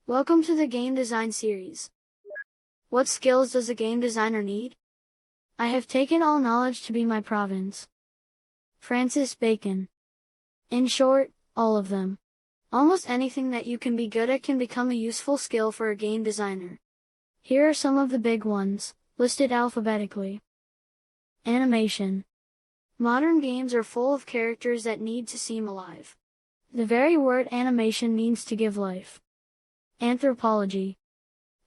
Welcome to the Game Design series. What skills does a game designer need? I have taken all knowledge to be my province. Francis Bacon. In short, all of them. Almost anything that you can be good at can become a useful skill for a game designer. Here are some of the big ones, listed alphabetically. Animation. Modern games are full of characters that need to seem alive. The very word animation means to give life. Anthropology.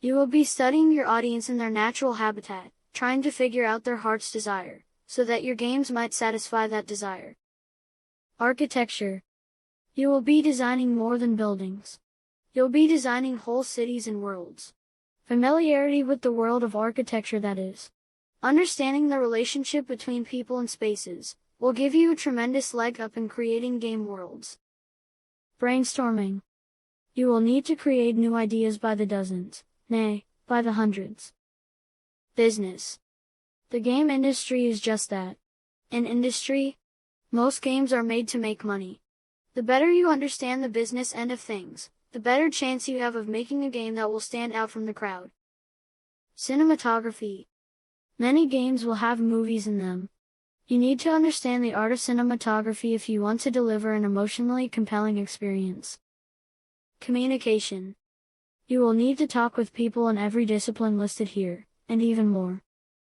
You will be studying your audience in their natural habitat, trying to figure out their heart's desire, so that your games might satisfy that desire. Architecture. You will be designing more than buildings. You'll be designing whole cities and worlds. Familiarity with the world of architecture, that is. Understanding the relationship between people and spaces, will give you a tremendous leg up in creating game worlds. Brainstorming. You will need to create new ideas by the dozens, nay, by the hundreds. Business. The game industry is just that. An industry. Most games are made to make money. The better you understand the business end of things, the better chance you have of making a game that will stand out from the crowd. Cinematography. Many games will have movies in them. You need to understand the art of cinematography if you want to deliver an emotionally compelling experience. Communication. You will need to talk with people in every discipline listed here, and even more.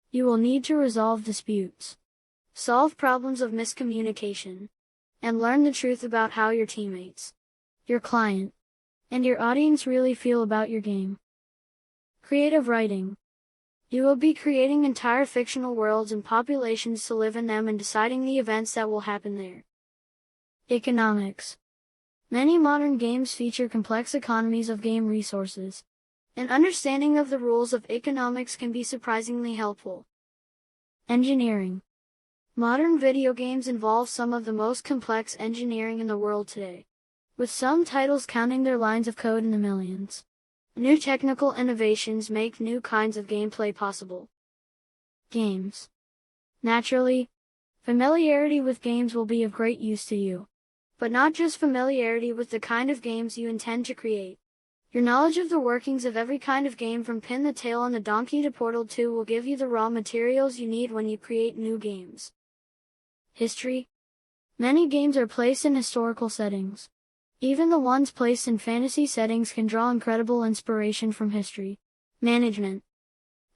You will need to resolve disputes, solve problems of miscommunication, and learn the truth about how your teammates, your client, and your audience really feel about your game. Creative writing. You will be creating entire fictional worlds and populations to live in them and deciding the events that will happen there. Economics. Many modern games feature complex economies of game resources. An understanding of the rules of economics can be surprisingly helpful. Engineering. Modern video games involve some of the most complex engineering in the world today, with some titles counting their lines of code in the millions. New technical innovations make new kinds of gameplay possible. Games. Naturally, familiarity with games will be of great use to you. But not just familiarity with the kind of games you intend to create. Your knowledge of the workings of every kind of game from Pin the Tail on the Donkey to Portal 2 will give you the raw materials you need when you create new games. History. Many games are placed in historical settings. Even the ones placed in fantasy settings can draw incredible inspiration from history. Management.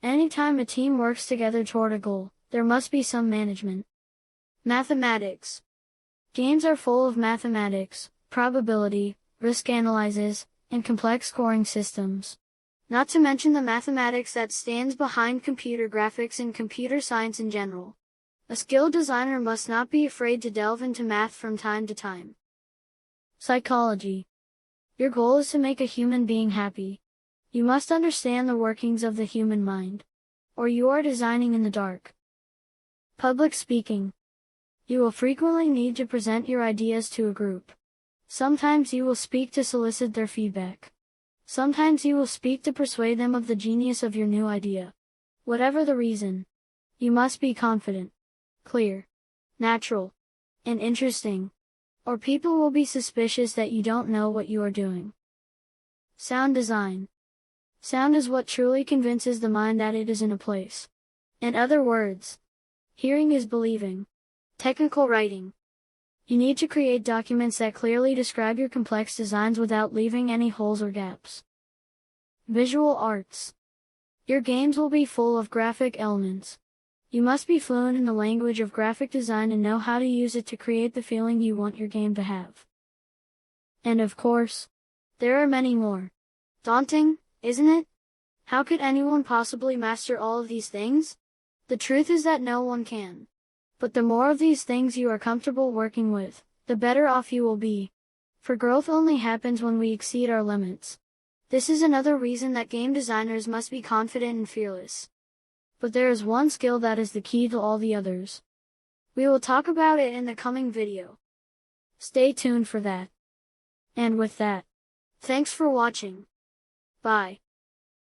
Anytime a team works together toward a goal, there must be some management. Mathematics. Games are full of mathematics, probability, risk analysis, and complex scoring systems. Not to mention the mathematics that stands behind computer graphics and computer science in general. A skilled designer must not be afraid to delve into math from time to time. Psychology. Your goal is to make a human being happy. You must understand the workings of the human mind, or you are designing in the dark. Public speaking. You will frequently need to present your ideas to a group. Sometimes you will speak to solicit their feedback. Sometimes you will speak to persuade them of the genius of your new idea. Whatever the reason, you must be confident, clear, natural, and interesting, or people will be suspicious that you don't know what you are doing. Sound design. Sound is what truly convinces the mind that it is in a place. In other words, hearing is believing. Technical writing. You need to create documents that clearly describe your complex designs without leaving any holes or gaps. Visual arts. Your games will be full of graphic elements. You must be fluent in the language of graphic design and know how to use it to create the feeling you want your game to have. And of course, there are many more. Daunting, isn't it? How could anyone possibly master all of these things? The truth is that no one can. But the more of these things you are comfortable working with, the better off you will be. For growth only happens when we exceed our limits. This is another reason that game designers must be confident and fearless. But there is one skill that is the key to all the others. We will talk about it in the coming video. Stay tuned for that. And with that, thanks for watching. Bye.